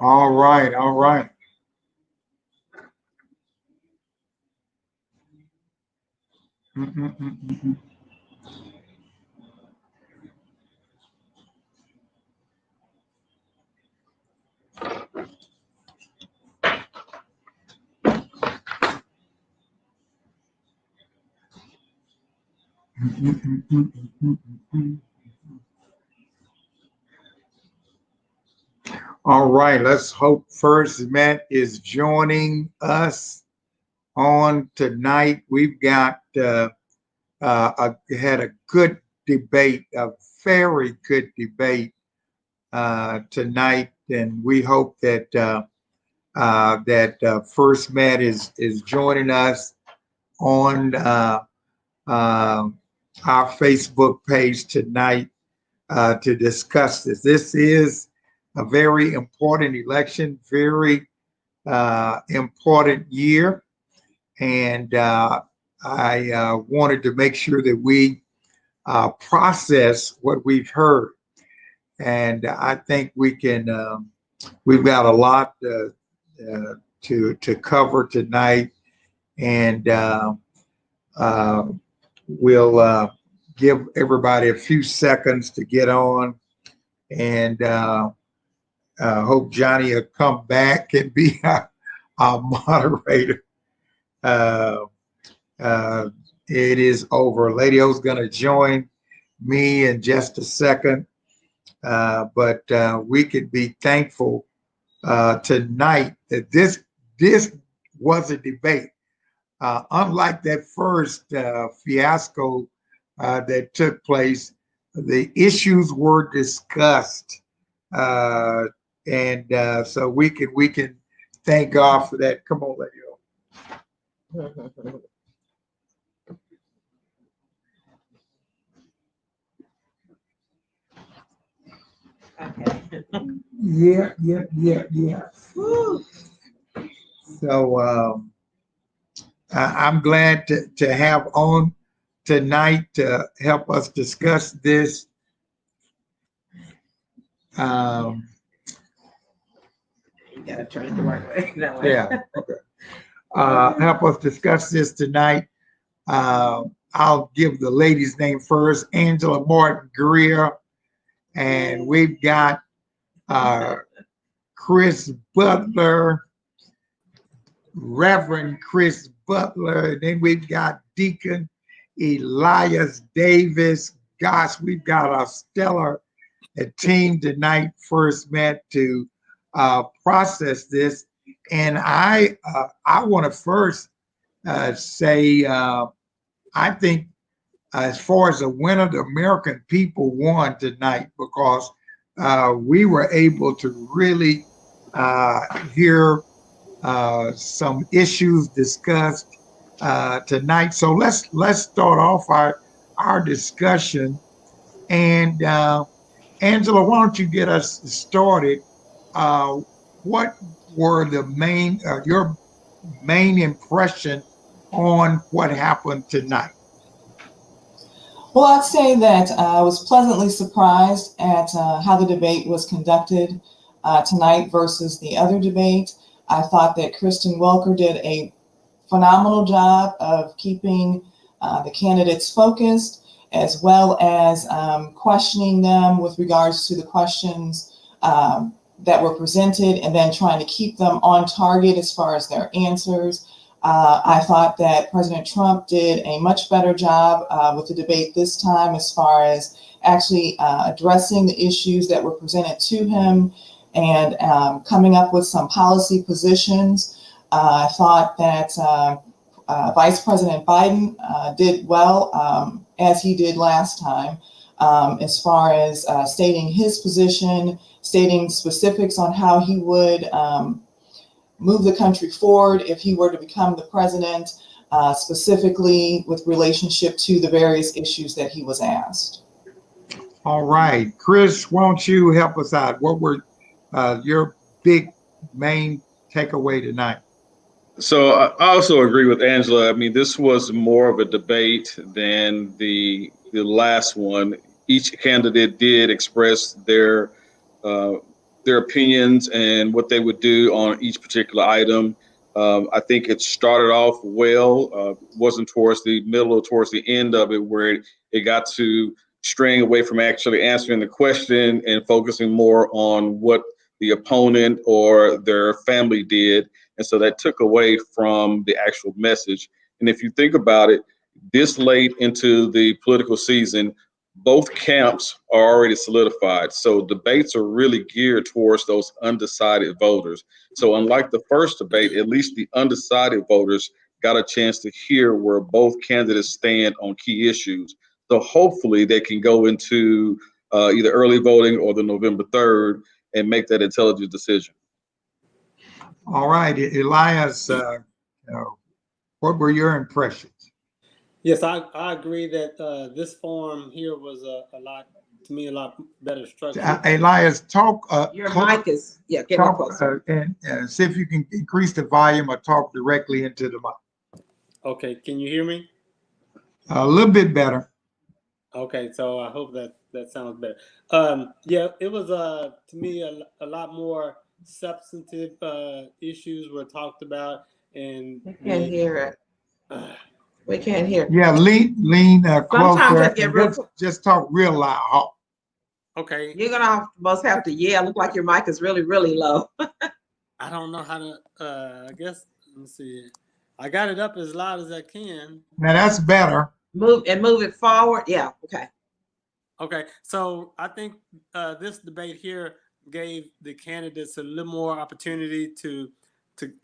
All right, all right. Mm, mm, mm, mm, mm, mm, mm, mm, mm, mm, mm. All right, let's hope First Matt is joining us on tonight. We've got had a good debate, a very good debate tonight, and we hope that First Matt is joining us on uh, our Facebook page tonight to discuss this. This is a very important election, very important year, and I wanted to make sure that we process what we've heard, and I think we can. We've got a lot to cover tonight, and uh, we'll give everybody a few seconds to get on, and hope Johnny will come back and be our moderator. Uh, uh, it is over. Lady O's going to join me in just a second, but we could be thankful tonight that this was a debate. Unlike that first fiasco that took place, the issues were discussed, uh, and so we can thank God for that. Come on, Lady O. Okay. Yeah, yeah, yeah, yeah. So I'm glad to have on tonight to help us discuss this. Um, You gotta turn it the right way. That way. yeah, okay. Help us discuss this tonight. I'll give the lady's name first, Angela Martin Greer, and we've got uh, Chris Butler, Reverend Chris Butler, and then we've got Deacon Elias Davis. Gosh, we've got a stellar team tonight. First met to process this, and I want to first say I think as far as the winner, the American people won tonight because we were able to really hear some issues discussed tonight. So let's start off our discussion. And Angela, why don't you get us started? Uh, what were the main your main impression on what happened tonight? Well, I'd say that I was pleasantly surprised at how the debate was conducted tonight versus the other debate. I thought that Kristen Welker did a phenomenal job of keeping the candidates focused, as well as questioning them with regards to the questions that were presented, and then trying to keep them on target as far as their answers. I thought that President Trump did a much better job with the debate this time as far as actually addressing the issues that were presented to him and coming up with some policy positions. I thought that Vice President Biden did well, as he did last time, as far as stating his position, stating specifics on how he would move the country forward if he were to become the president, specifically with relationship to the various issues that he was asked. All right, Chris, why don't you help us out? What were your big main takeaway tonight? So I also agree with Angela. I mean, this was more of a debate than the last one. Each candidate did express their their opinions and what they would do on each particular item. I think it started off well, wasn't towards the middle or towards the end of it where it got to straying away from actually answering the question and focusing more on what the opponent or their family did. And so that took away from the actual message. And if you think about it, this late into the political season, both camps are already solidified. So debates are really geared towards those undecided voters. So unlike the first debate, at least the undecided voters got a chance to hear where both candidates stand on key issues. So hopefully they can go into either early voting or the November 3rd and make that intelligent decision. All right, Elias, what were your impressions? Yes, I agree that this form here was a lot better structured. Elias, talk. Your mic is, get more closer. And see if you can increase the volume or talk directly into the mic. Okay, can you hear me? A little bit better. Okay, so I hope that sounds better. Yeah, it was to me a lot more substantive issues were talked about, and We can't hear it. We can't hear. Yeah, lean closer. I get just talk real loud. Okay. You're gonna almost have to yell. Look like your mic is really, really low. I don't know how to. I guess let me see. I got it up as loud as I can. Now that's better. Move it forward. Yeah. Okay. Okay. So I think this debate here gave the candidates a little more opportunity to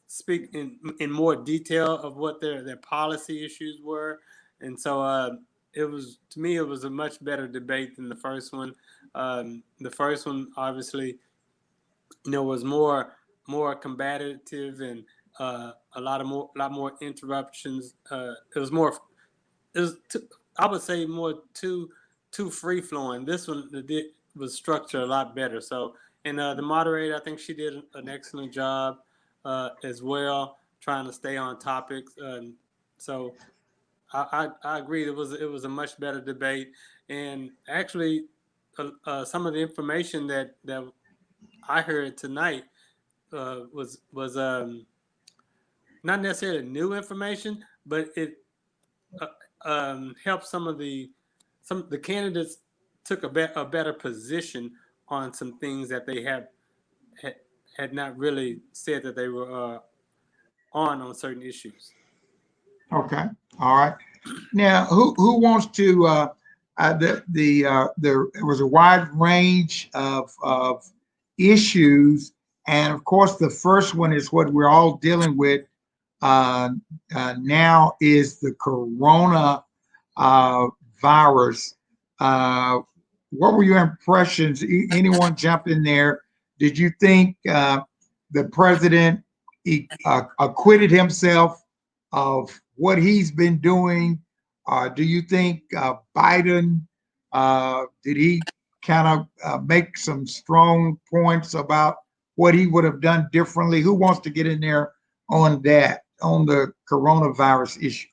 speak in more detail of what their policy issues were, and so it was, to me, it was a much better debate than the first one. The first one obviously, was more combative and a lot more interruptions. It was I would say more too free flowing. This one was structured a lot better. So, and the moderator, I think she did an excellent job as well, trying to stay on topics. So I agree. It was a much better debate, and actually, some of the information that I heard tonight was not necessarily new information, but it helped some of the candidates took a better position on some things that they had not really said that they were on certain issues. Okay. All right. Now, who wants to? There was a wide range of issues, and of course, the first one is what we're all dealing with now is the corona virus. What were your impressions? Anyone jump in there? Did you think the president acquitted himself of what he's been doing? Do you think Biden, did he kind of make some strong points about what he would have done differently? Who wants to get in there on that, on the coronavirus issue?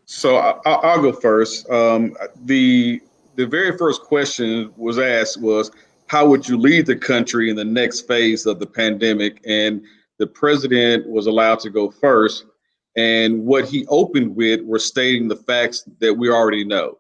So I'll go first. The very first question was asked was, how would you lead the country in the next phase of the pandemic? And the president was allowed to go first. And what he opened with were stating the facts that we already know.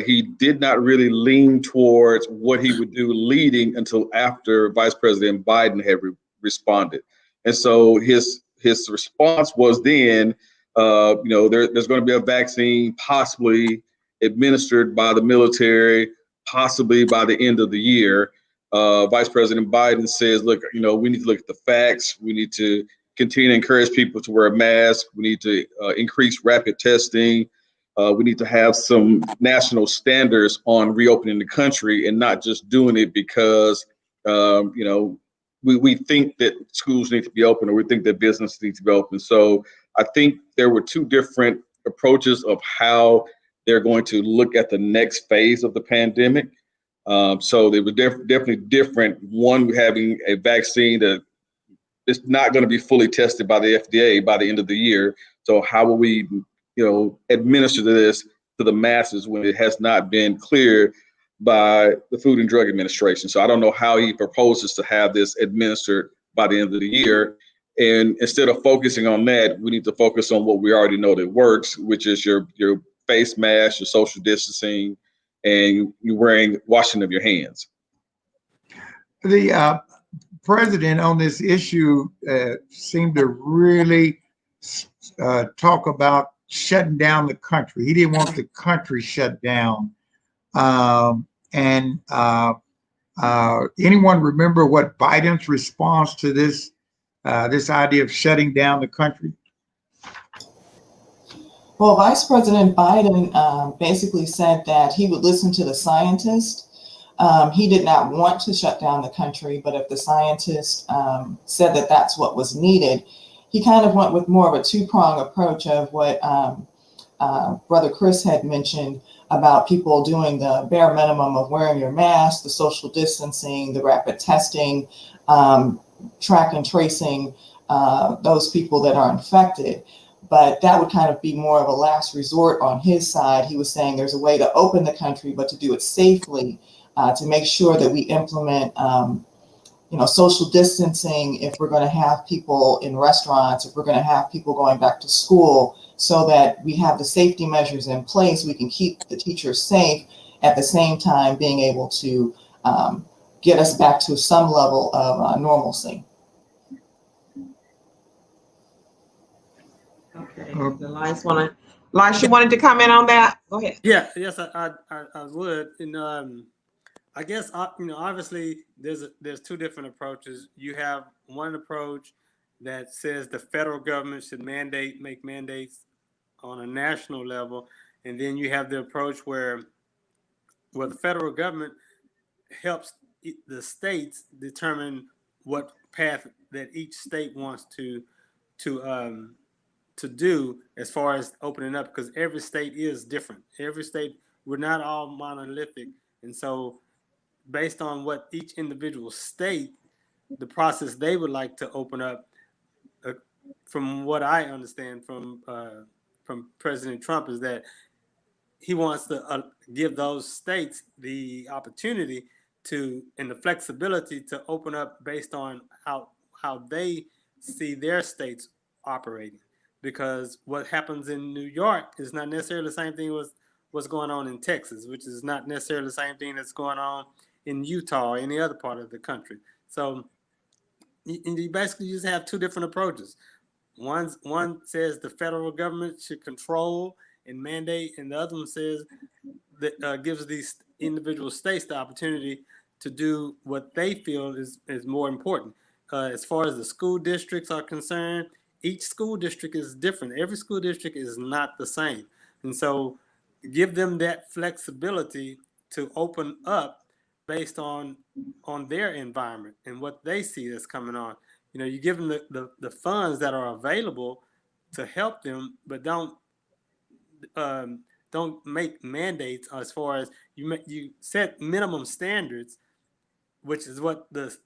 He did not really lean towards what he would do leading until after Vice President Biden had responded. And so his response was then, there's going to be a vaccine possibly administered by the military, possibly by the end of the year. Vice President Biden says, look, we need to look at the facts. We need to continue to encourage people to wear a mask. We need to increase rapid testing. We need to have some national standards on reopening the country and not just doing it because, we think that schools need to be open or we think that business needs to be open. So I think there were two different approaches of how they're going to look at the next phase of the pandemic. So they were definitely different. One, having a vaccine that is not going to be fully tested by the FDA by the end of the year. So how will we, administer this to the masses when it has not been clear by the Food and Drug Administration. So I don't know how he proposes to have this administered by the end of the year. And instead of focusing on that, we need to focus on what we already know that works, which is your face mask, your social distancing, and you washing of your hands. The president on this issue seemed to really talk about shutting down the country. He didn't want the country shut down. Anyone remember what Biden's response to this idea of shutting down the country? Well, Vice President Biden basically said that he would listen to the scientists. He did not want to shut down the country, but if the scientists said that that's what was needed, he kind of went with more of a two-prong approach of what Brother Chris had mentioned about people doing the bare minimum of wearing your mask, the social distancing, the rapid testing, track and tracing those people that are infected. But that would kind of be more of a last resort on his side. He was saying there's a way to open the country, but to do it safely, to make sure that we implement social distancing if we're going to have people in restaurants, if we're going to have people going back to school, so that we have the safety measures in place. We can keep the teachers safe at the same time being able to get us back to some level of normalcy. Okay. The last one. Lars, you wanted to comment on that? Go ahead. Yeah, yes, I would. And I guess obviously there's two different approaches. You have one approach that says the federal government should make mandates on a national level, and then you have the approach where the federal government helps the states determine what path that each state wants to do as far as opening up, because every state is different. Every state, we're not all monolithic, and so based on what each individual state, the process they would like to open up, from what I understand from President Trump, is that he wants to give those states the opportunity and the flexibility to open up based on how they see their states operating. Because what happens in New York is not necessarily the same thing as what's going on in Texas, which is not necessarily the same thing that's going on in Utah or any other part of the country. So you basically just have two different approaches. One says the federal government should control and mandate, and the other one says that gives these individual states the opportunity to do what they feel is more important. As far as the school districts are concerned, each school district is different. Every school district is not the same. And so give them that flexibility to open up based on their environment and what they see that's coming on. You give them the funds that are available to help them, but don't make mandates as far as you set minimum standards, which is what the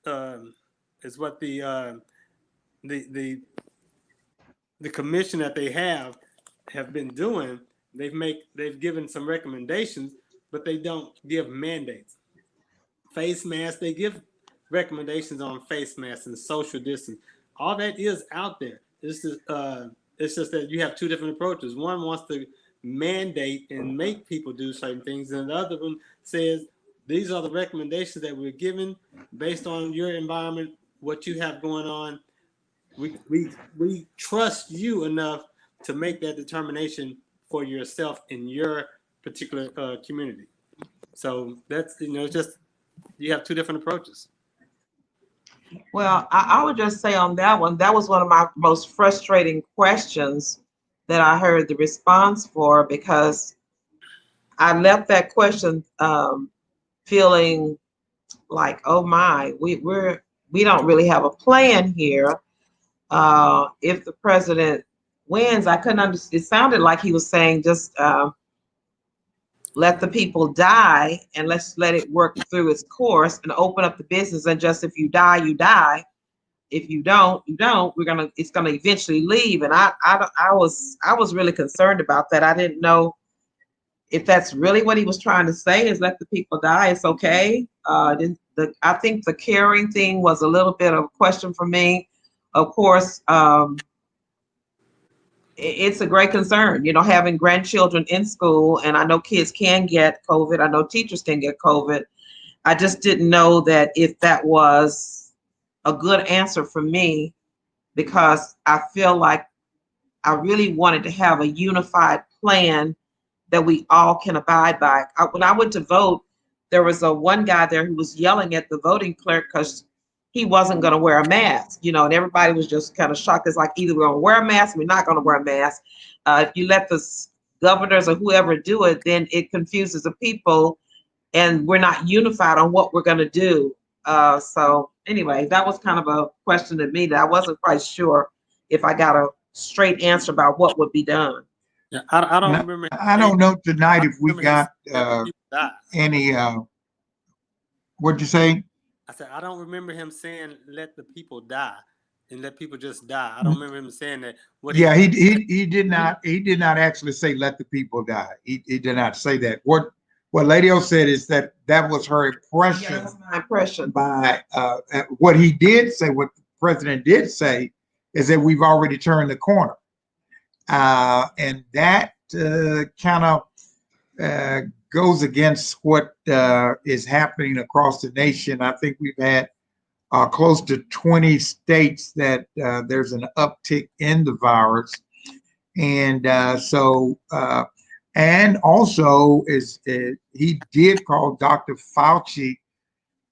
commission that they have been doing. They've given some recommendations, but they don't give mandates. Face masks, they give recommendations on face masks and social distance. All that is out there. It's just that you have two different approaches. One wants to mandate and make people do certain things, and the other one says these are the recommendations that we're given based on your environment, what you have going on. We trust you enough to make that determination for yourself in your particular community. So that's just you have two different approaches. Well, I would just say on that one, that was one of my most frustrating questions that I heard the response for, because I left that question feeling like, oh my, we don't really have a plan here. If the president wins, I couldn't understand. It sounded like he was saying just let the people die and let's let it work through its course and open up the business, and just if you die, you die. If you don't, you don't. It's gonna eventually leave. And I was really concerned about that. I didn't know if that's really what he was trying to say, is let the people die, it's okay. I think the caring thing was a little bit of a question for me. Of course, it's a great concern, having grandchildren in school, and I know kids can get COVID. I know teachers can get COVID. I just didn't know that if that was a good answer for me, because I feel like I really wanted to have a unified plan that we all can abide by. When I went to vote, there was one guy there who was yelling at the voting clerk because he wasn't going to wear a mask, and everybody was just kind of shocked. It's like, either we're going to wear a mask or we're not going to wear a mask. If you let the governors or whoever do it, then it confuses the people, and we're not unified on what we're going to do. So anyway, that was kind of a question to me that I wasn't quite sure if I got a straight answer about what would be done. Yeah, I don't No, remember. I don't know tonight if we got People die. any, what'd you say? I said I don't remember him saying let the people die and let people just die. I don't remember him saying that. Yeah, he did not actually say let the people die. He did not say that. What Lady O said is that was her impression. Yeah, that's my impression. By what he did say, what the president did say, is that we've already turned the corner, and that kind of goes against what is happening across the nation. I think we've had close to 20 states that there's an uptick in the virus, and and also he did call Dr. Fauci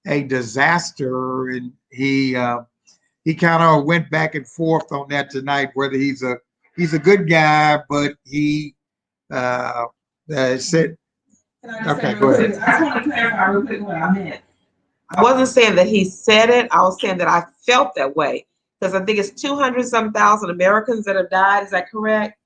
a disaster, and he kind of went back and forth on that tonight, whether he's a good guy, but he said. Okay, go ahead. I just want to clarify real quick what I meant. I wasn't saying that he said it. I was saying that I felt that way, because I think it's 200-some thousand Americans that have died. Is that correct?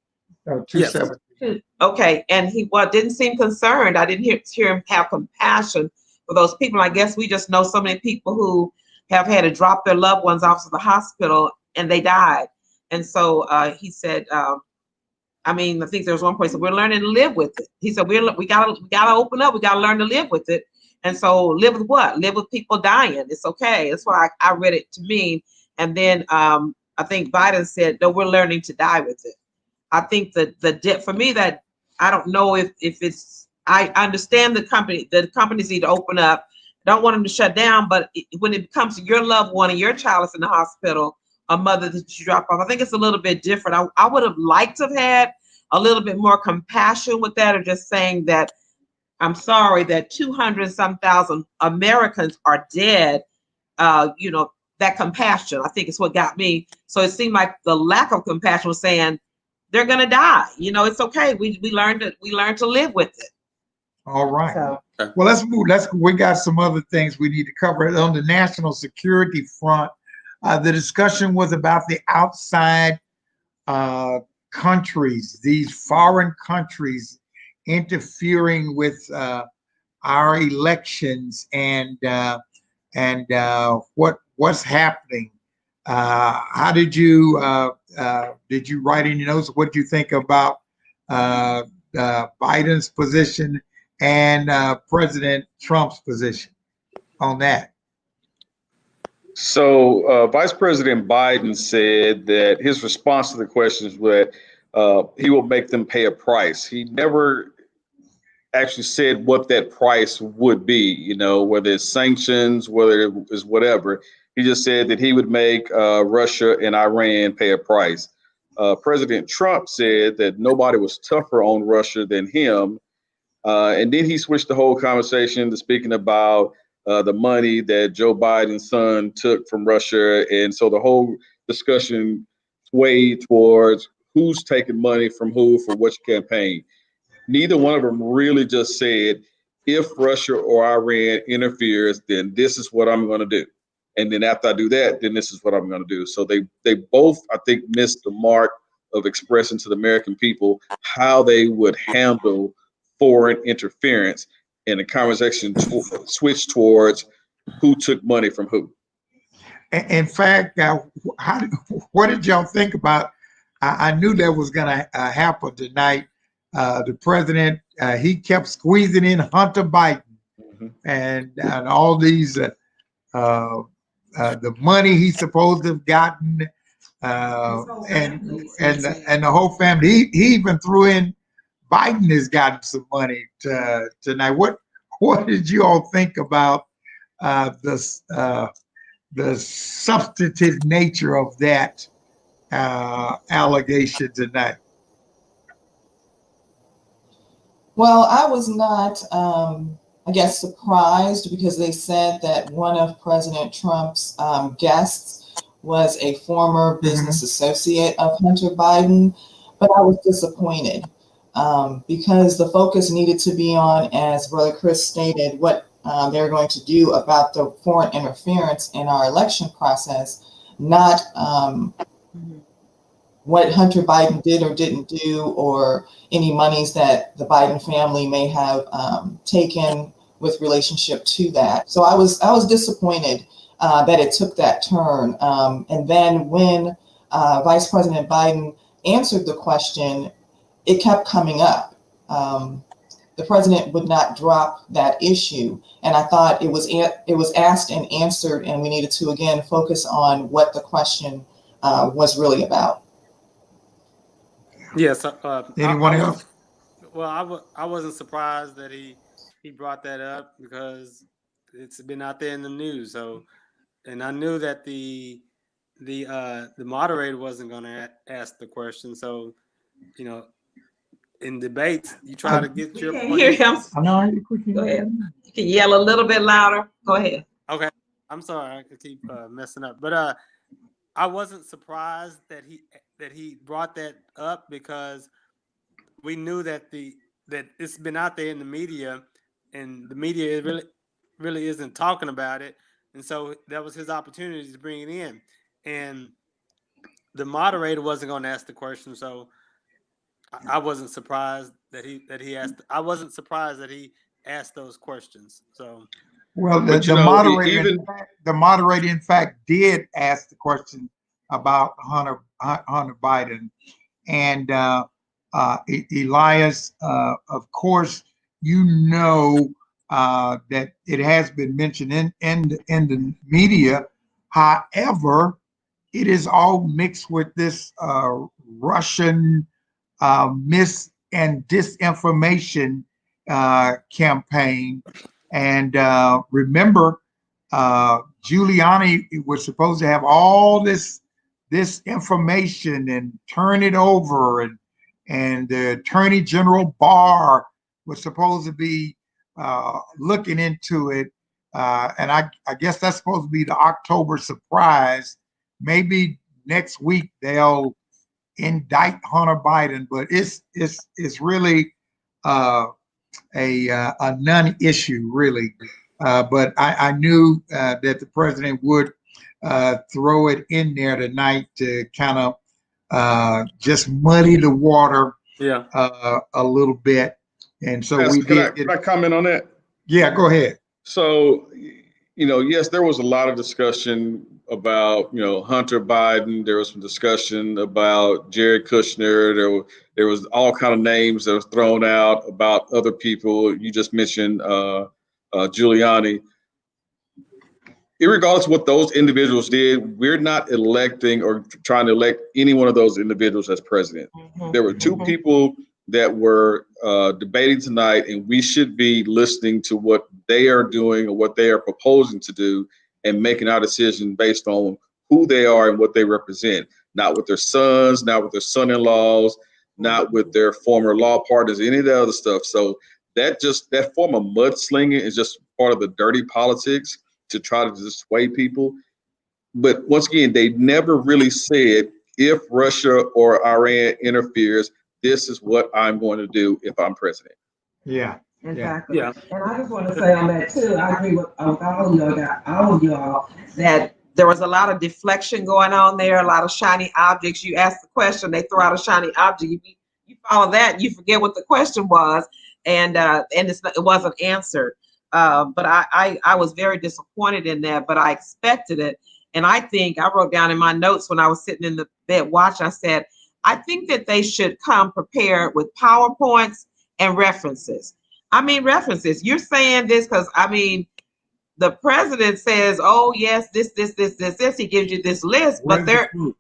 270. Okay, and he didn't seem concerned. I didn't hear him have compassion for those people. I guess we just know so many people who have had to drop their loved ones off to the hospital and they died. And so he said, I think there was one place that we're learning to live with it. He said, we gotta open up. We gotta learn to live with it. And so live with what? Live with people dying. It's okay. That's what I read it to mean. And then I think Biden said, no, we're learning to die with it. I think that for me, that I don't know if it's, I understand the companies need to open up. I don't want them to shut down, but when it comes to your loved one and your child is in the hospital, a mother that you drop off, I think it's a little bit different. I would have liked to have had a little bit more compassion with that, or just saying that I'm sorry that 200-some thousand Americans are dead. That compassion, I think, is what got me. So it seemed like the lack of compassion was saying they're gonna die. It's okay. We learned to live with it. All right. So, well, let's move. We got some other things we need to cover on the national security front. The discussion was about the outside countries, these foreign countries interfering with our elections, and what's happening. How did you write any notes? What do you think about Biden's position and President Trump's position on that? So Vice President Biden said that his response to the questions was that he will make them pay a price. He never actually said what that price would be, whether it's sanctions, whether it is whatever. He just said that he would make Russia and Iran pay a price. President Trump said that nobody was tougher on Russia than him. And then he switched the whole conversation to speaking about the money that Joe Biden's son took from Russia. And so the whole discussion swayed towards who's taking money from who for which campaign. Neither one of them really just said, if Russia or Iran interferes, then this is what I'm going to do. And then after I do that, then this is what I'm going to do. So they both, I think, missed the mark of expressing to the American people how they would handle foreign interference, and the conversation switched towards who took money from who. In fact, what did y'all think about? I knew that was going to happen tonight. the president, he kept squeezing in Hunter Biden and all these, the money he's supposed to have gotten, and the whole family. He even threw in Biden has gotten some money tonight. What did you all think about the substantive nature of that allegation tonight? Well, I was not, I guess, surprised because they said that one of President Trump's guests was a former business associate of Hunter Biden, but I was disappointed because the focus needed to be on, as Brother Chris stated, what they're going to do about the foreign interference in our election process, not what Hunter Biden did or didn't do, or any monies that the Biden family may have taken with relationship to that. So I was disappointed that it took that turn. And then when Vice President Biden answered the question, it kept coming up. The president would not drop that issue, and I thought it was asked and answered, and we needed to again focus on what the question was really about. Yes. Anyone else? Well, I wasn't surprised that he brought that up because it's been out there in the news. So, and I knew that the moderator wasn't going to ask the question. So, you know, in debates, you try to get your Can't point. hear him. I know. Go ahead. You can yell a little bit louder. Go ahead. Okay, I'm sorry, I could keep messing up, but I wasn't surprised that he brought that up because we knew that it's been out there in the media, and the media really isn't talking about it, and so that was his opportunity to bring it in, and the moderator wasn't going to ask the question, so I wasn't surprised that he asked. I wasn't surprised that he asked those questions. So, Well, But you know, the moderator, in fact, did ask the question about Hunter Biden, and Elias. Of course, you know that it has been mentioned in the media. However, it is all mixed with this Russian mis and disinformation campaign. And remember, Giuliani was supposed to have all this information and turn it over, and the Attorney General Barr was supposed to be looking into it. And I guess that's supposed to be the October surprise. Maybe next week they'll indict Hunter Biden, but it's really a non-issue, really. But I knew that the president would throw it in there tonight to kind of just muddy the water a little bit. And so Can I comment on that? Yeah, go ahead. So, you know, yes, there was a lot of discussion about, you know, Hunter Biden. There was some discussion about Jared Kushner. There was all kind of names that was thrown out about other people. You just mentioned Giuliani. Irregardless of what those individuals did, we're not electing or trying to elect any one of those individuals as president. There were two people that were debating tonight, and we should be listening to what they are doing or what they are proposing to do and making our decision based on who they are and what they represent, not with their sons, not with their son-in-laws, not with their former law partners, any of the other stuff. So that form of mudslinging is just part of the dirty politics to try to dissuade people. But once again, they never really said, if Russia or Iran interferes, this is what I'm going to do if I'm president. Yeah. Exactly. Yeah. And I just want to say on that too, I agree with all of y'all that there was a lot of deflection going on there, a lot of shiny objects. You ask the question, they throw out a shiny object. You follow that, you forget what the question was, and it wasn't answered. But I was very disappointed in that, but I expected it. And I think I wrote down in my notes when I was sitting in the bed watching, I said, I think that they should come prepared with PowerPoints and references. I mean, references. You're saying this because, I mean, the president says, oh, yes, this. He gives you this list, but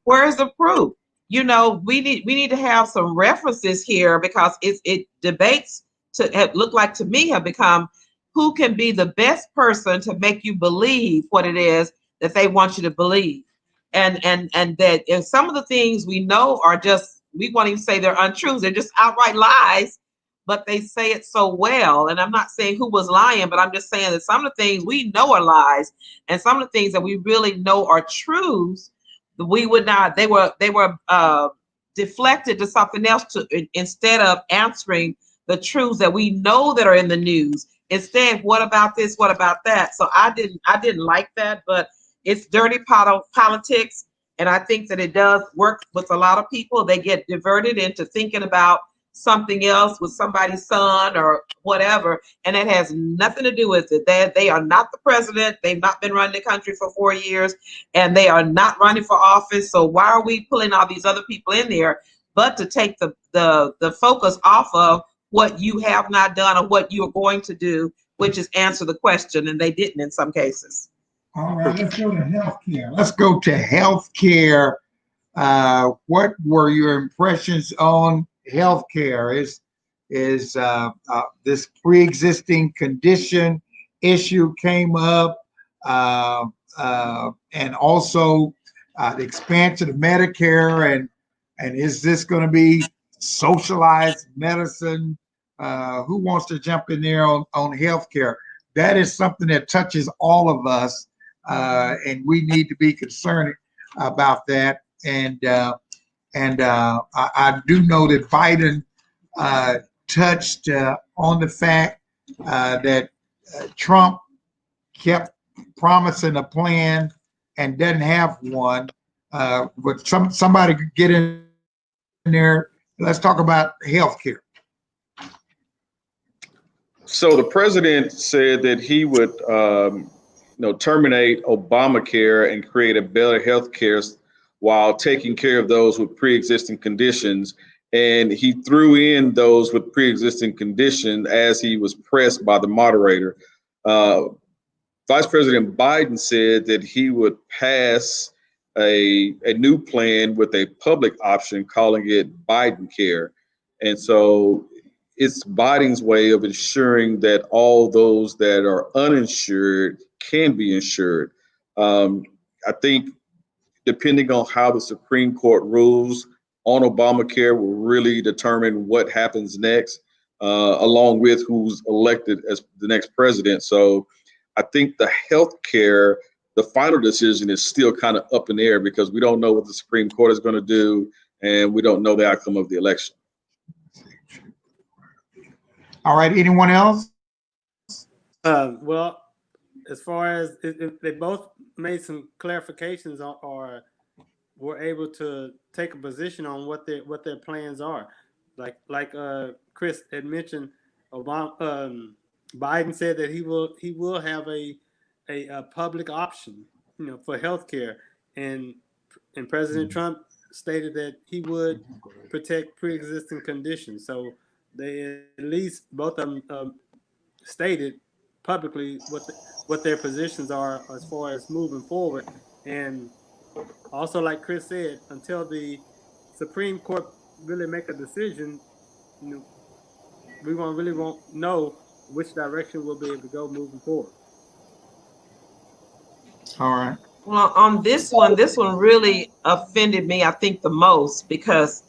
where's the proof? You know, we need to have some references here because it debates to look like to me have become who can be the best person to make you believe what it is that they want you to believe. And that if some of the things we know are just, we won't even say they're untruths, they're just outright lies, but they say it so well. And I'm not saying who was lying, but I'm just saying that some of the things we know are lies, and some of the things that we really know are truths, we would not. They were deflected to something else instead of answering the truths that we know that are in the news. Instead, what about this? What about that? So I didn't like that, but it's dirty politics, and I think that it does work with a lot of people. They get diverted into thinking about something else with somebody's son or whatever, and it has nothing to do with it. They are not the president. They've not been running the country for 4 years, and they are not running for office. So why are we pulling all these other people in there? But to take the focus off of what you have not done or what you are going to do, which is answer the question, and they didn't in some cases. All right, let's go to healthcare. Let's go to healthcare. What were your impressions on healthcare? Is this pre-existing condition issue came up, and also the expansion of Medicare, and is this going to be socialized medicine? Who wants to jump in there on healthcare? That is something that touches all of us, and we need to be concerned about that. And I do know that Biden touched on the fact that Trump kept promising a plan and doesn't have one. But somebody could get in there. Let's talk about healthcare. So the president said that he would, terminate Obamacare and create a better health care while taking care of those with pre-existing conditions. And he threw in those with pre-existing conditions as he was pressed by the moderator. Vice President Biden said that he would pass a new plan with a public option, calling it Biden Care. And so it's Biden's way of ensuring that all those that are uninsured can be insured. I think depending on how the Supreme Court rules on Obamacare will really determine what happens next, along with who's elected as the next president. So I think the healthcare, the final decision is still kind of up in the air because we don't know what the Supreme Court is going to do, and we don't know the outcome of the election. All right, anyone else? Well, as far as if they both made some clarifications or were able to take a position on what their plans are, like Chris had mentioned, Biden said that he will have a public option, for healthcare, and President Trump stated that he would protect pre-existing conditions. So they at least both of them stated publicly what their positions are as far as moving forward. And also, like Chris said, until the Supreme Court really make a decision, we won't know which direction we'll be able to go moving forward. All right. Well, on this one really offended me, I think, the most, because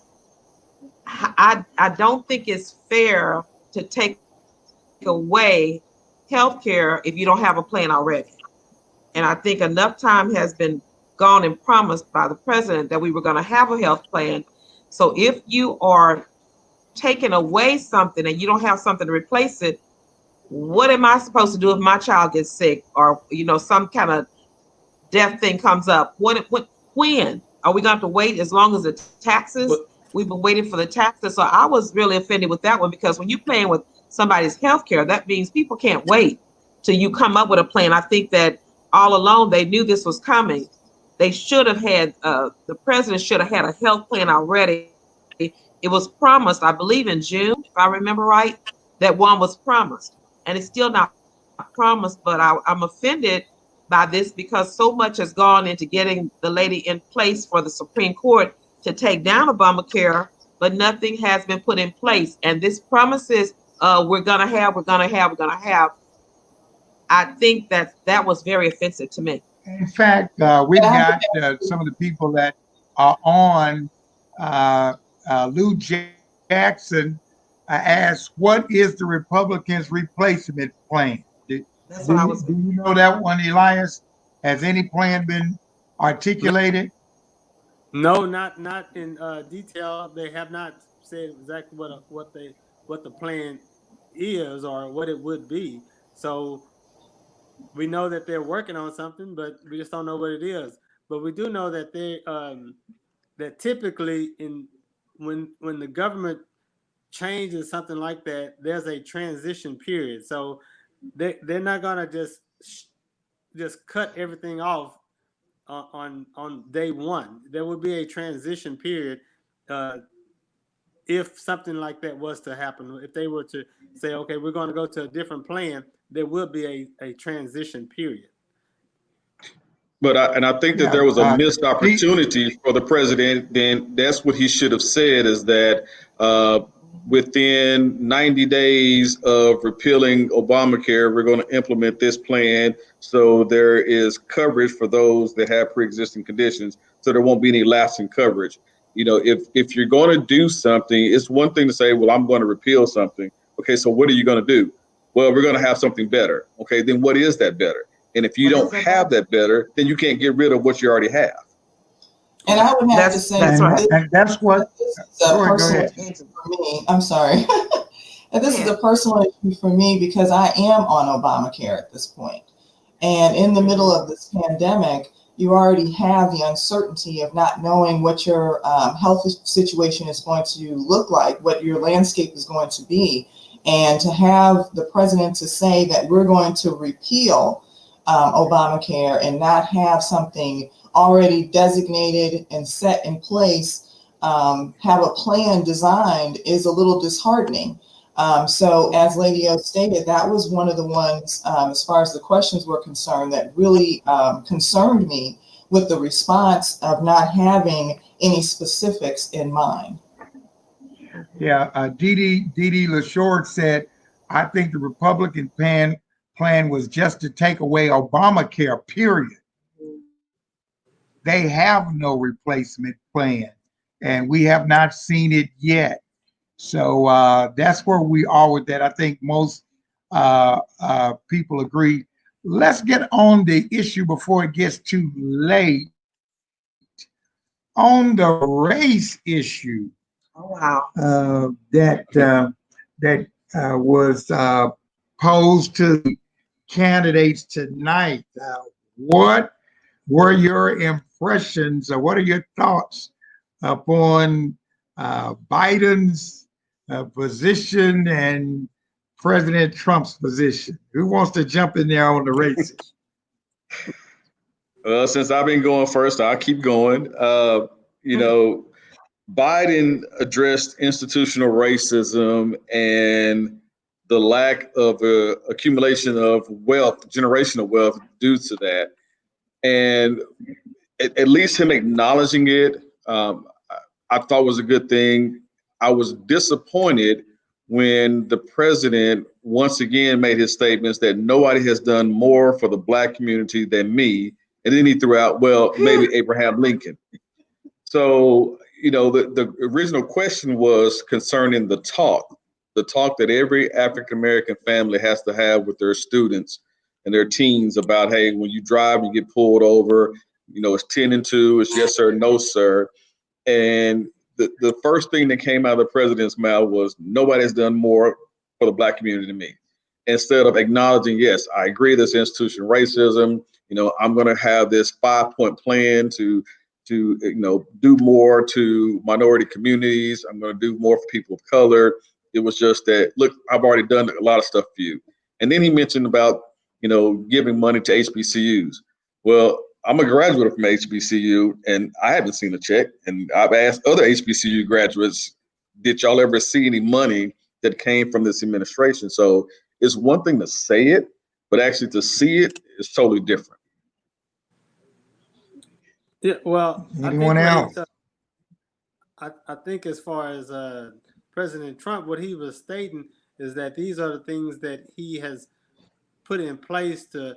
I don't think it's fair to take away healthcare if you don't have a plan already. And I think enough time has been gone and promised by the president that we were going to have a health plan. So if you are taking away something and you don't have something to replace it, what am I supposed to do if my child gets sick or, some kind of death thing comes up? When are we going to have to wait as long as the taxes? We've been waiting for the taxes. So I was really offended with that one, because when you're playing with somebody's health care, that means people can't wait till you come up with a plan. I think that all along they knew this was coming. They should have had, the president should have had a health plan already It was promised, I believe, in June, if I remember right, that one was promised, and it's still not promised. But I'm offended by this because so much has gone into getting the lady in place for the Supreme Court to take down Obamacare, but nothing has been put in place. And this promises we're gonna have. I think that was very offensive to me. In fact, we've got some of the people that are on. Lou Jackson asked, "What is the Republicans' replacement plan?" That's what I was. Do you know that one, Elias? Has any plan been articulated? No, not in detail. They have not said exactly what the plan is or what it would be. So we know that they're working on something, but we just don't know what it is. But we do know that that typically when the government changes something like that, there's a transition period. So they're not gonna just cut everything off on day one. There will be a transition period if something like that was to happen. If they were to say, okay, we're going to go to a different plan, there will be a transition period. But I think that there was a missed opportunity for the president. Then that's what he should have said, is that within 90 days of repealing Obamacare, we're going to implement this plan so there is coverage for those that have pre-existing conditions, so there won't be any lasting coverage. You know, if you're going to do something, it's one thing to say, well, I'm going to repeal something. Okay, so what are you going to do? Well, we're going to have something better. Okay, then what is that better? And if you don't have that better, then you can't get rid of what you already have. And I would have to say that's right. And that's what. This is a personal issue for me. I'm sorry. And this is a personal issue for me because I am on Obamacare at this point. And in the middle of this pandemic, you already have the uncertainty of not knowing what your health situation is going to look like, what your landscape is going to be. And to have the president to say that we're going to repeal Obamacare and not have something already designated and set in place, have a plan designed, is a little disheartening. So as Lady O stated, that was one of the ones, as far as the questions were concerned, that really concerned me, with the response of not having any specifics in mind. Yeah, Dee LaShort said, "I think the Republican plan was just to take away Obamacare, period. They have no replacement plan, and we have not seen it yet." So that's where we are with that. I think most people agree. Let's get on the issue before it gets too late. On the race issue, Oh, wow. that was posed to candidates tonight. What were your impressions, or what are your thoughts upon Biden's position and President Trump's position? Who wants to jump in there on the races? Since I've been going first, I'll keep going. You know, Biden addressed institutional racism and the lack of accumulation of wealth, generational wealth due to that. And at least him acknowledging it, I thought was a good thing. I was disappointed when the president once again made his statements that nobody has done more for the Black community than me. And then he threw out, well, maybe Abraham Lincoln. So, you know, the original question was concerning the talk that every African-American family has to have with their students and their teens about, hey, when you drive, you get pulled over, you know, it's 10 and 2, it's yes, sir, no, sir. And the first thing that came out of the president's mouth was, nobody has done more for the Black community than me. Instead of acknowledging, yes, I agree, this institutional racism, you know, I'm going to have this 5-point plan to you know, do more to minority communities. I'm going to do more for people of color. It was just that, look, I've already done a lot of stuff for you. And then he mentioned about, you know, giving money to HBCUs. Well, I'm a graduate from HBCU, and I haven't seen a check. And I've asked other HBCU graduates, did y'all ever see any money that came from this administration? So it's one thing to say it, but actually to see it is totally different. Yeah, well, Anyone else? I think as far as President Trump, what he was stating is that these are the things that he has put in place to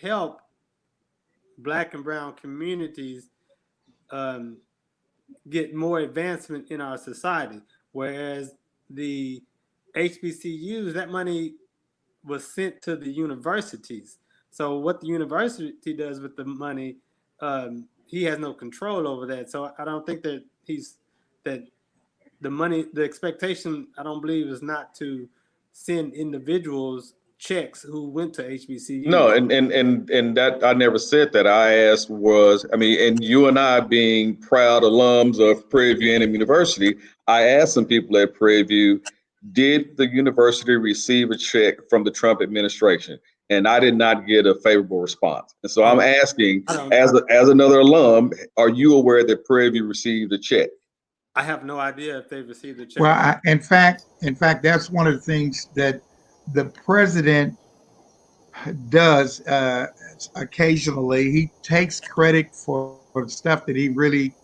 help Black and brown communities get more advancement in our society. Whereas the HBCUs, that money was sent to the universities. So what the university does with the money, he has no control over that. So I don't think that that the money, the expectation, I don't believe, is not to send individuals checks who went to HBCU. No, and that I never said that. I asked was, I mean, and you and I being proud alums of Prairie View A&M University, I asked some people at Prairie View, did the university receive a check from the Trump administration? And I did not get a favorable response. And so I'm asking, as another alum, are you aware that Prairie View received a check? I have no idea if they received a check. Well, in fact, that's one of the things that the president does occasionally. He takes credit for stuff that he really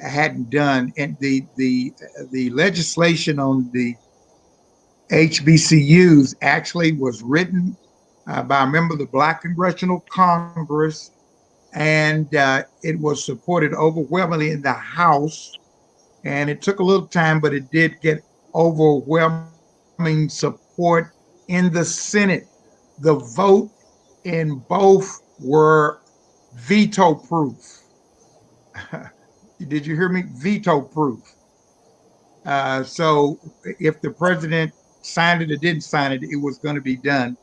hadn't done. And the legislation on the HBCUs actually was written by a member of the Black Congressional Congress, and it was supported overwhelmingly in the House. And it took a little time, but it did get overwhelming support in the Senate. The vote in both were veto proof. Did you hear me? Veto proof. So if the president signed it or didn't sign it, it was going to be done.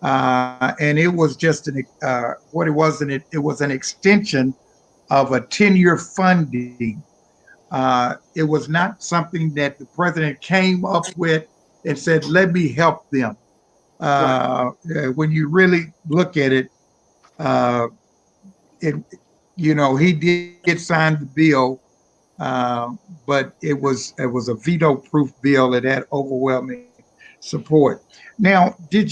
And it was just what it was, it was an extension of a 10-year funding. It was not something that the president came up with and said, let me help them. When you really look at it, he did sign the bill, but it was a veto-proof bill that had overwhelming support. Now, did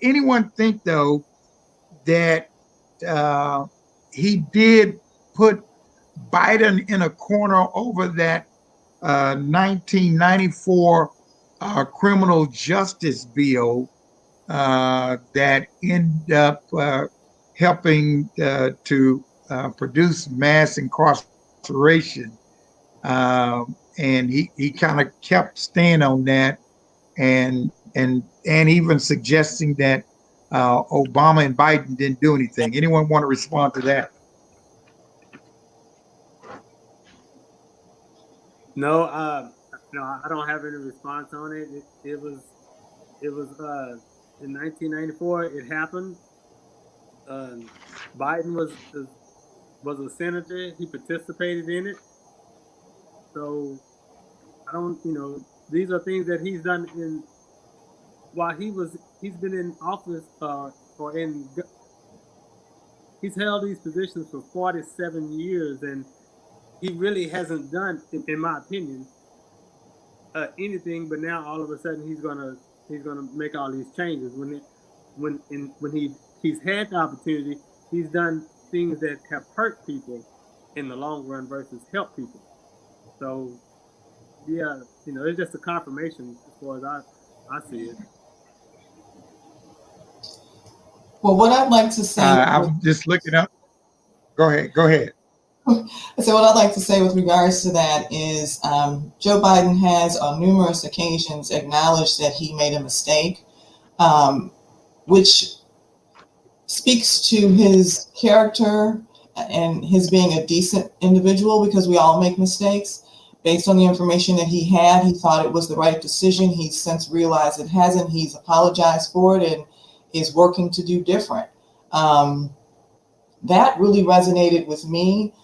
anyone think though that he did put Biden in a corner over that 1994 criminal justice bill that ended up helping to produce mass incarceration? And he kind of kept staying on that, and even suggesting that Obama and Biden didn't do anything. Anyone want to respond to that? No, I don't have any response on it. It was in 1994. It happened. Biden was a senator. He participated in it. So I don't, these are things that he's done while he's been in office he's held these positions for 47 years, and he really hasn't done, in my opinion, anything. But now all of a sudden he's gonna make all these changes. When he's had the opportunity, he's done things that have hurt people in the long run versus help people. So yeah, it's just a confirmation as far as I see it. Well, what I'd like to say, I'm just looking up. Go ahead. So what I'd like to say with regards to that is Joe Biden has on numerous occasions acknowledged that he made a mistake, which speaks to his character and his being a decent individual, because we all make mistakes. Based on the information that he had, he thought it was the right decision. He's since realized it hasn't. He's apologized for it and is working to do different. That really resonated with me.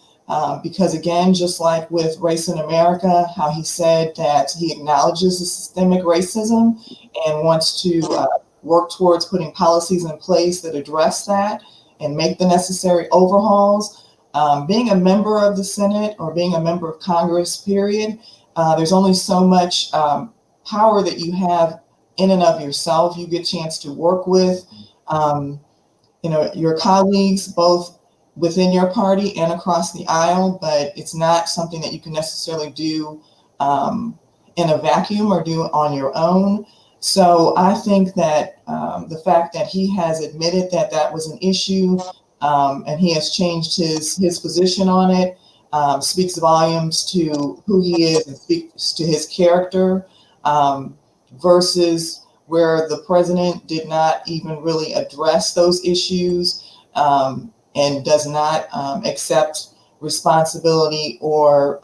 Because again, just like with Race in America, how he said that he acknowledges the systemic racism and wants to work towards putting policies in place that address that. and make the necessary overhauls. Being a member of the Senate or being a member of Congress, period, there's only so much power that you have in and of yourself. You get a chance to work with, your colleagues, both within your party and across the aisle, but it's not something that you can necessarily do in a vacuum or do on your own. So I think that the fact that he has admitted that that was an issue and he has changed his position on it speaks volumes to who he is and speaks to his character versus where the president did not even really address those issues and does not accept responsibility or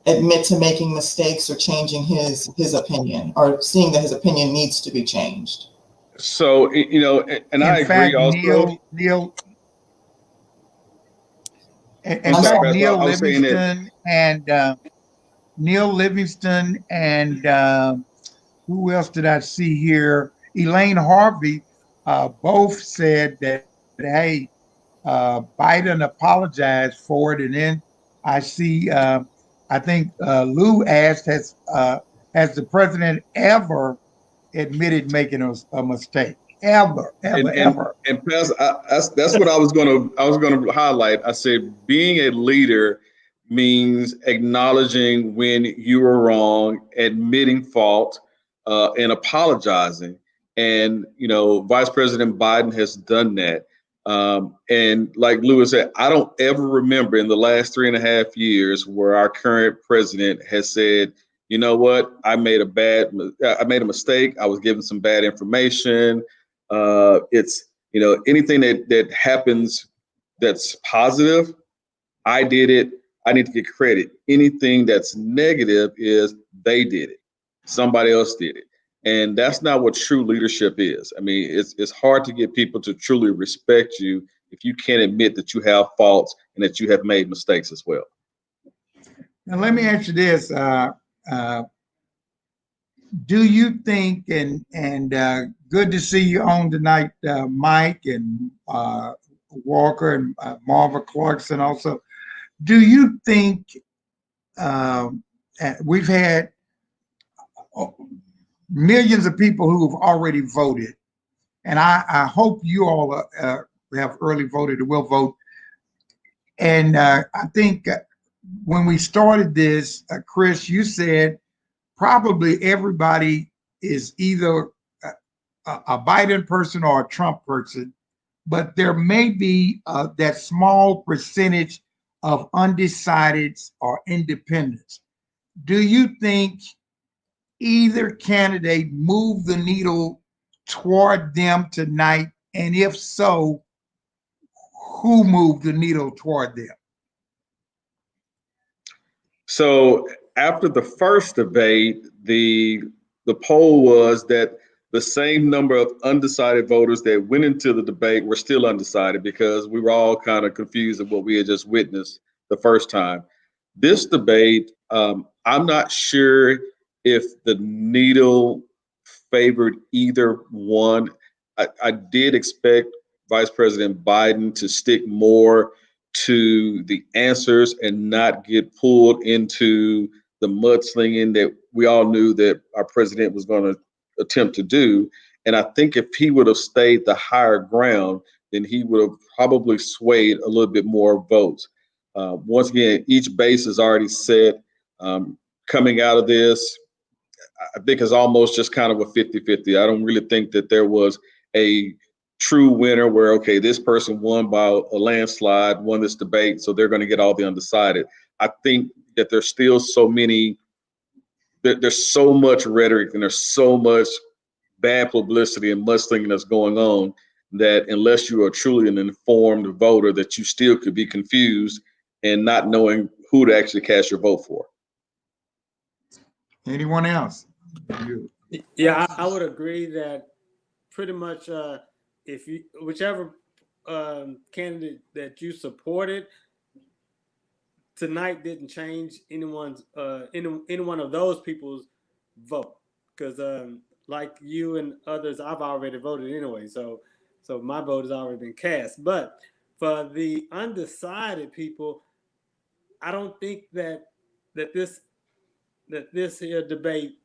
admit to making mistakes or changing his opinion or seeing that his opinion needs to be changed. So, and I In agree fact, also. Neil, I'm in sorry, fact, Pastor. I was saying that. Neil Livingston and who else did I see here? Elaine Harvey both said that, hey, Biden apologized for it. And then I see, I think Lou asked, has the president ever admitted making a mistake? Ever, ever, ever. And Pastor, that's what I was gonna highlight. I said being a leader means acknowledging when you were wrong, admitting fault, and apologizing. And Vice President Biden has done that. And like Lewis said, I don't ever remember in the last 3.5 years where our current president has said, you know what, I made a mistake. I was given some bad information. It's anything that happens that's positive, I did it, I need to get credit. Anything that's negative is they did it, somebody else did it. And that's not what true leadership is. I mean, it's hard to get people to truly respect you if you can't admit that you have faults and that you have made mistakes as well. Now, let me ask you this. Do you think, and good to see you on tonight, Mike and Walker and Marva Clarkson also. Do you think we've had millions of people who have already voted, and I hope you all have early voted or will vote. And I think when we started this, Chris, you said probably everybody is either a Biden person or a Trump person, but there may be that small percentage of undecideds or independents. Do you think either candidate moved the needle toward them tonight? And if so, who moved the needle toward them? So after the first debate, the poll was that the same number of undecided voters that went into the debate were still undecided because we were all kind of confused at what we had just witnessed the first time. This debate, I'm not sure if the needle favored either one. I did expect Vice President Biden to stick more to the answers and not get pulled into the mudslinging that we all knew that our president was going to attempt to do. And I think if he would have stayed the higher ground, then he would have probably swayed a little bit more votes. Once again, each base is already set. Coming out of this, I think it's almost just kind of a 50-50. I don't really think that there was a true winner where, okay, this person won by a landslide, won this debate, so they're going to get all the undecided. I think that there's still there's so much rhetoric and there's so much bad publicity and mudslinging that's going on that unless you are truly an informed voter, that you still could be confused and not knowing who to actually cast your vote for. Anyone else? Yeah, I would agree that pretty much if you whichever candidate that you supported tonight didn't change anyone's any one of those people's vote because like you and others, I've already voted anyway. So So my vote has already been cast. But for the undecided people, I don't think that this here debate,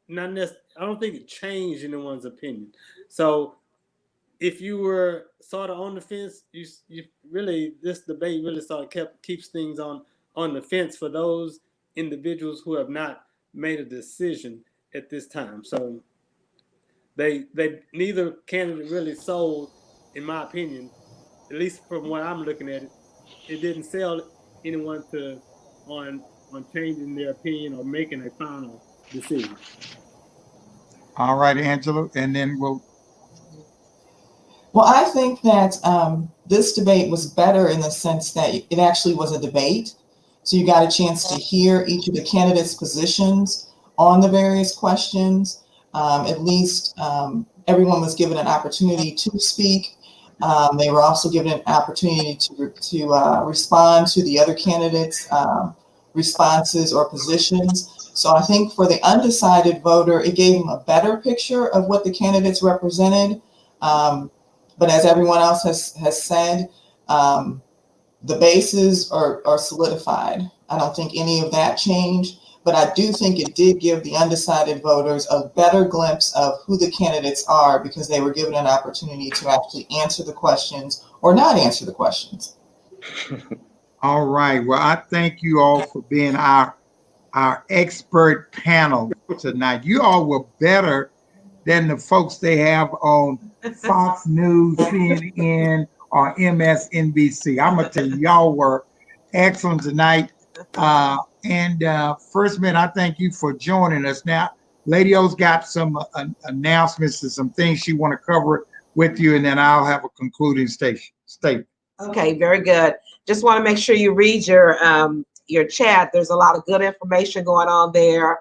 not necessarily, I don't think it changed anyone's opinion. So if you were sort of on the fence, you really, this debate really sort of keeps things on the fence for those individuals who have not made a decision at this time. So they neither candidate really sold, in my opinion, at least from what I'm looking at it. It didn't sell anyone to on changing their opinion or making a final decision. All right, Angela, and then we'll. Well, I think that this debate was better in the sense that it actually was a debate. So you got a chance to hear each of the candidates' positions on the various questions. At least everyone was given an opportunity to speak. They were also given an opportunity to respond to the other candidates' responses or positions. So I think for the undecided voter, it gave them a better picture of what the candidates represented. But as everyone else has said, the bases are solidified. I don't think any of that changed, but I do think it did give the undecided voters a better glimpse of who the candidates are because they were given an opportunity to actually answer the questions or not answer the questions. All right. Well, I thank you all for being our expert panel tonight. You all were better than the folks they have on Fox News, CNN, or MSNBC. I'm gonna tell you, y'all were excellent tonight. First man, I thank you for joining us. Now, Lady O's got some announcements and some things she want to cover with you, and then I'll have a concluding statement. Okay, very good. Just want to make sure you read your chat. There's a lot of good information going on there.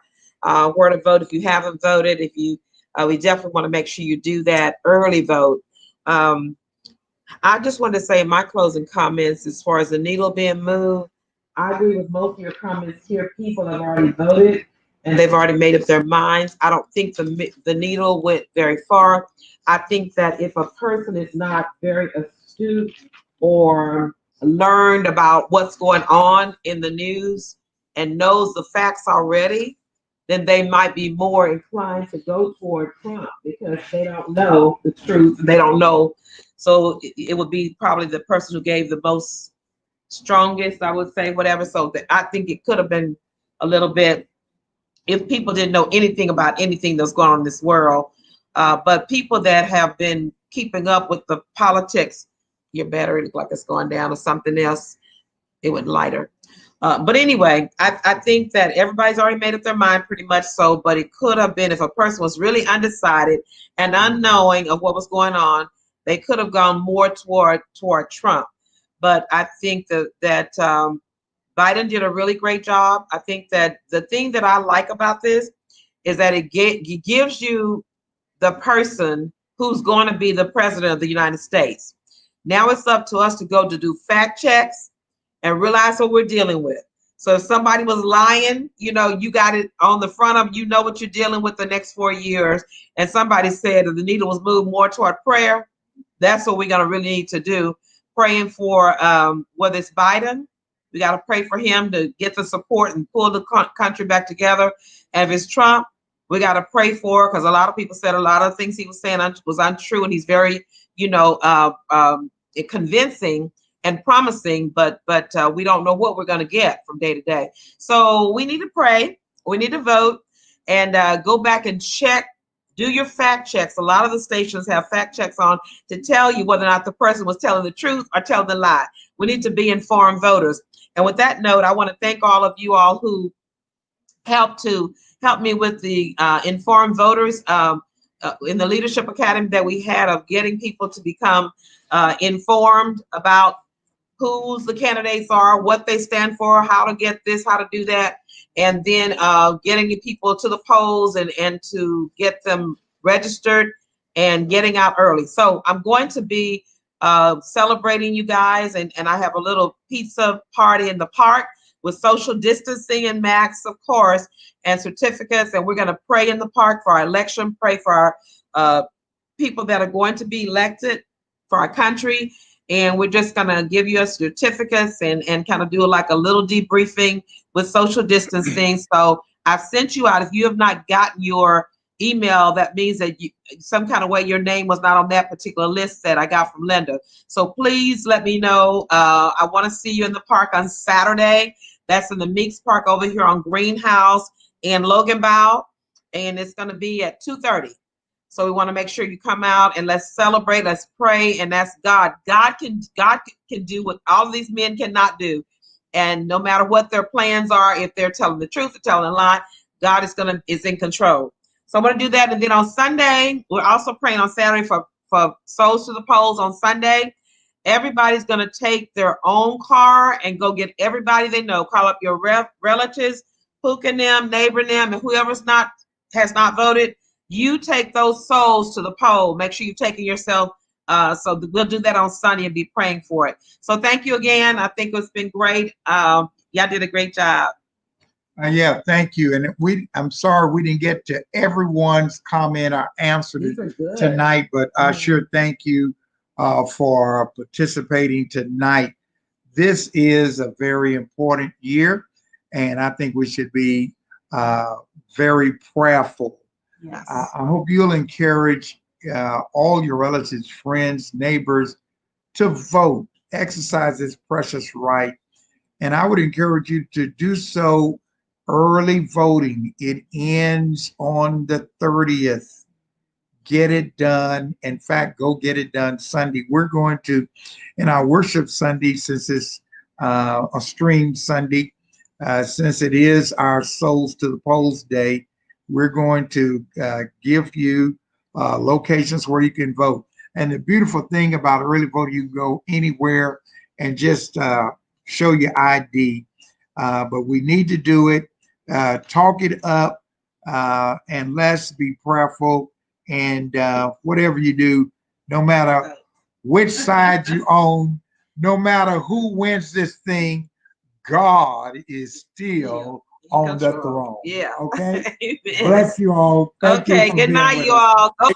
Where to vote if you haven't voted. If you, we definitely want to make sure you do that. Early vote. I just want to say in my closing comments, as far as the needle being moved, I agree with most of your comments here. People have already voted and they've already made up their minds. I don't think the needle went very far. I think that if a person is not very astute or learned about what's going on in the news and knows the facts already, then they might be more inclined to go toward Trump because they don't know the truth. They don't know. So it would be probably the person who gave the most strongest, I would say, whatever. So I think it could have been a little bit if people didn't know anything about anything that's going on in this world. But people that have been keeping up with the politics, your battery look like it's going down or something else, it went lighter. But anyway, I think that everybody's already made up their mind pretty much so, but it could have been if a person was really undecided and unknowing of what was going on, they could have gone more toward Trump. But I think that Biden did a really great job. I think that the thing that I like about this is that it gives you the person who's going to be the president of the United States. Now it's up to us to go to do fact checks and realize what we're dealing with. So if somebody was lying, you got it on the front of, what you're dealing with the next 4 years. And somebody said that the needle was moved more toward prayer. That's what we're going to really need to do. Praying for whether it's Biden, we got to pray for him to get the support and pull the country back together. And if it's Trump, we got to pray for, because a lot of people said a lot of things he was saying was untrue, and he's very, convincing and promising, but we don't know what we're going to get from day to day. So we need to pray, we need to vote, and go back and check, do your fact checks. A lot of the stations have fact checks on to tell you whether or not the person was telling the truth or telling the lie. We need to be informed voters. And with that note, I want to thank all of you all who helped me with the informed voters in the Leadership Academy that we had of getting people to become informed about who the candidates are, what they stand for, how to get this, how to do that, and then getting people to the polls and to get them registered and getting out early. So I'm going to be celebrating you guys, and I have a little pizza party in the park with social distancing and masks, of course, and certificates, and we're going to pray in the park for our election, pray for our people that are going to be elected for our country. And we're just going to give you a certificates and kind of do like a little debriefing with social distancing. So I've sent you out. If you have not gotten your email, that means that you, some kind of way your name was not on that particular list that I got from Linda. So please let me know. I want to see you in the park on Saturday. That's in the Meeks Park over here on Greenhouse in Loganbow. And it's going to be at 2:30. So we want to make sure you come out and let's celebrate, let's pray, and that's God. God can do what all of these men cannot do. And no matter what their plans are, if they're telling the truth or telling a lie, God is in control. So I'm going to do that. And then on Sunday, we're also praying on Saturday for Souls to the Polls on Sunday. Everybody's going to take their own car and go get everybody they know. Call up your relatives, Pook and them, neighbor them, and whoever's has not voted. You take those souls to the poll. Make sure you're taking yourself. So we'll do that on Sunday and be praying for it. So thank you again. I think it's been great. Y'all did a great job. Yeah, thank you. And I'm sorry we didn't get to everyone's comment or answer tonight, but I sure thank you for participating tonight. This is a very important year, and I think we should be very prayerful. Yes. I hope you'll encourage all your relatives, friends, neighbors to vote, exercise this precious right. And I would encourage you to do so early voting. It ends on the 30th. Get it done. In fact, go get it done Sunday. We're going to, in our worship Sunday, since it's a stream Sunday, since it is our Souls to the Polls Day, we're going to give you locations where you can vote. And the beautiful thing about early voting, you can go anywhere and just show your ID. But we need to do it. Talk it up, and let's be prayerful. And whatever you do, no matter which side you own, no matter who wins this thing, God is still on the throne. Yeah. Okay. Amen. Bless you all. Thank you Okay. for Good being night, with you us. all. Go